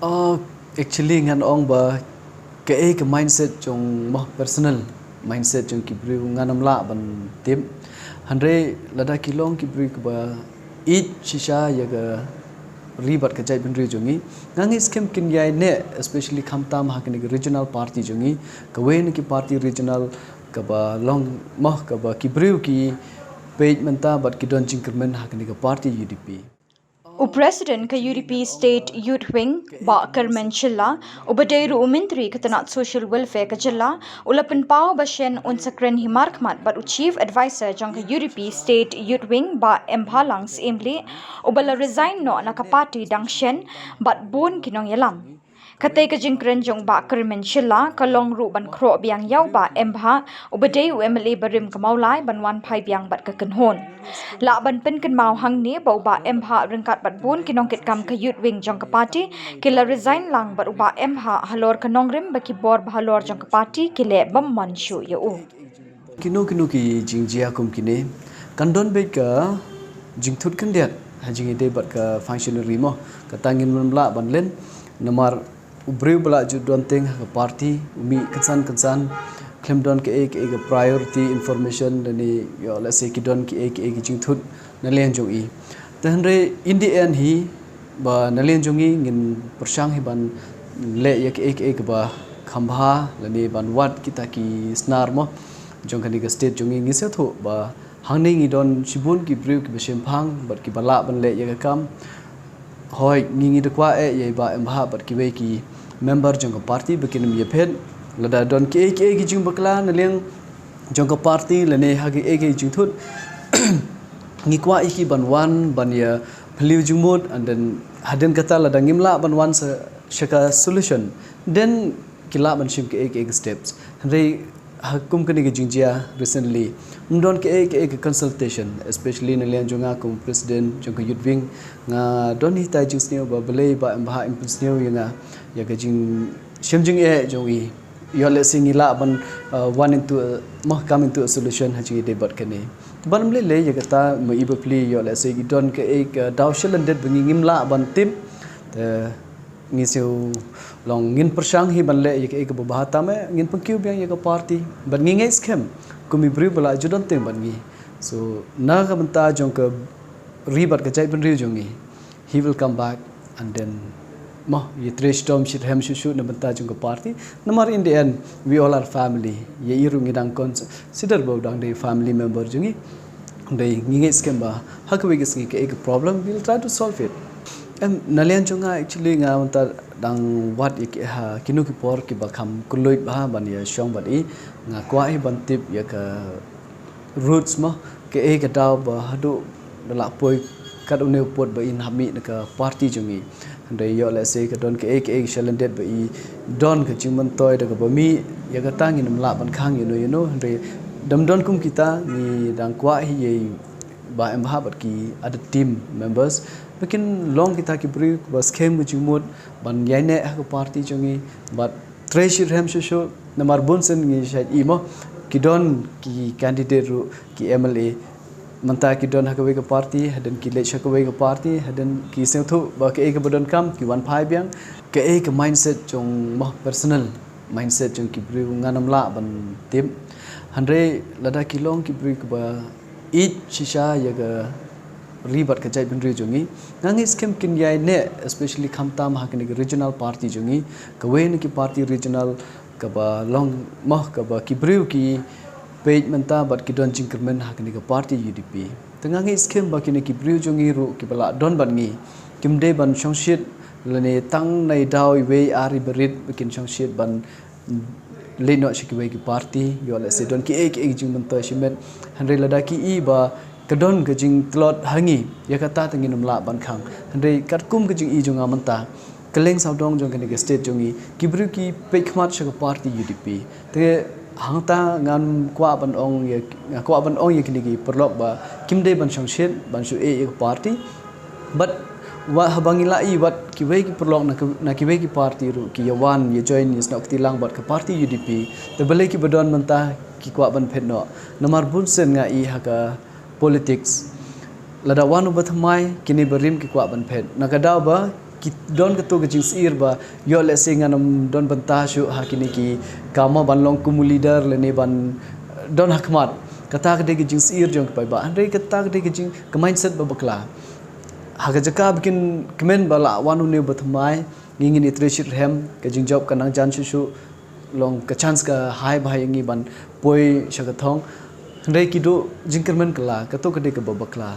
Oh, actually ngan ong ba ke mindset jong mah personal mindset jong kibri nganam la ban tim handre lada kilong kibri ba each shisha yaga ribat ka jai benri jongi ngangi skem kin yai ne especially khamtam hakini regional party jongi kawen ki party regional ka ba long mah ka ba kibri ki page menta bat ki don Kyrmen hakini ka party UDP. O President ka UDP State Youth Wing ba Kyrmen Shylla ubadeiru umintri katanat social welfare ka Jilla ulapan pao bashen unsakren himarkmat but chief advisor jang ka UDP State Youth Wing ba Embhah lang simli ubala resign no nakapati dangshen but bun kinong yalam. Katay ka jingkren jong ba Kyrmen Shylla kalong ru ban kro biang yaw ba Embhah ubadei UMLA barim kamaulai ban Wanphai biang bat kakenhon. La ban pen kan mau hang ni ba uba Embhah rengkat bat bun kinong kit kam ka youth wing jong ka party kila resign lang bat uba Embhah halor kanong rim ba kibor ba halor jong ka party kile bam manshu ya u. Kino ki jingjia kum kine kandon be ka jingthut kan dia hajing ide bat ka functionary mo katangin memla ban len namar ubreu bala ju don teng ka party umi kansan claim don ke ek priority information ni yo let's say ki don ki ek jingthut nalen jong i tanre in the end hi ba nalen jong i ngin persang hi ban le ek ba khambha lani ban wat kita ki snar mo jong kani ka state jong i ngi se tho ba hangni ngi don sibun ki breu ki besem phang bat ki bala ban le ya kam hoi ngi de kwa ye ba Embhah bat ki we ki member jong ka party bekin ye phet lada don ki ek jing bakla naleng jong ka party lane ha ki ek jing thut ngi kwa iki ban wan ban ya phliu jungmut and then haden kata lada ngimla ban wan sa shaka solution then kila ban shim ki ek steps re hakum kani ki jingjia recently mdon ki ek consultation especially naleng jonga kum president jong ka youth wing nga don hi tai jing sneu ba belai ba Embhah impulse sneu yanga ya ka jing shimjing e jong i yo le singila ban one into mah come into a solution haji debat kani ban le ya kata mo ibapli yo le se don ke ek daw shilandet bengi ngimla ban tim ngi seu long ngin persang hi ban le ya ke ek bahata me ngin pangkiu biang ya ka party ban ngi ngai scam kumi bri bala judon tem ban ngi so na ka banta jong ka ribat ka jai ban ri jong ngi he will come back and then mah ye trash tom shit hem shu na banta jong ka party namar in the end we all are family ye iru ngi dang kon sidar bo dang de family member jongi dei ngi ngai scam ba hakwe gis ngi ke ek problem we'll try to solve it nalian jonga actually nga unta dang what ik ha kinu ki por ki bakham kuloi ba ban ya shong ban i nga kwa hi ban tip ya ka roots ma ke e ka daw ba hadu dala poi kad une pot ba in hami ka party jongi ndai yo la se ka don ke ek shalendet ba i don ka chingman toy da ka ba mi ya ka tang in la ban khang you know ndai dam don kum kita ni dang kwa hi ye ba Embhah bat ki other team members bikin long kita ki bri bas kem jumut ban yaine ha party jongi but treasure hem sho namar bonsen ngi shay imo ki don ki candidate ru ki MLA manta ki don ha ka party hadan ki le sha ka party hadan ki senthu ba ke ek bodon kam ki Wanphai biang ke ek mindset jong mah personal mindset jong ki bri nganam la ban tim handre lada ki long ki bri ba each shisha yaga ribat ka jai benri jongi ngangi skem kin yai ne especially khamtam hakini regional party jongi kawen ki party regional ka ba long mah ka ba kibriu ki page menta bat ki don Kyrmen hakini ka party UDP tengangi skem ba kini kibriu jongi ru ki bala don ban ngi kimde ban shongshit lene tang nai daw we ari berit bikin shongshit ban leno shikiwe ki party yo le se don ki ek jing menta shimet hanre ladaki i ba kadon gajing tlot hangi ya kata tangin namla ban khang handai katkum gajing i jonga manta kaleng saudong jong kani state jongi kibru ki pekmat shaka party UDP te hangta ngan kwa ban ong ya kini ki perlok ba kimde ban shongshet ban shu e party but wa habangila i wat kiwe ki perlok na kiwe ki party ru ki yawan ye join is nok tilang bat ka party UDP te bale ki badon manta ki kwa ban phetno namar bunsen nga i haka politics lada wanu bathamai kini berim ki kwa ban phet nakadaw ba don ketu ke jing sir ba yo le singan don bantah syu hakini ki kama ban long kumu leader le ne ban don hakmat kata ke jing sir jong pai ba andre kata ke jing ke mindset ba bakla haga jaka bikin kemen bala wanu ne bathmai ngingin itreshit hem ke jing job kanang jan shu long ke chance ka hai bhai ngi ban poi shagathong andre kido jing Kyrmen kala ketu ke babakla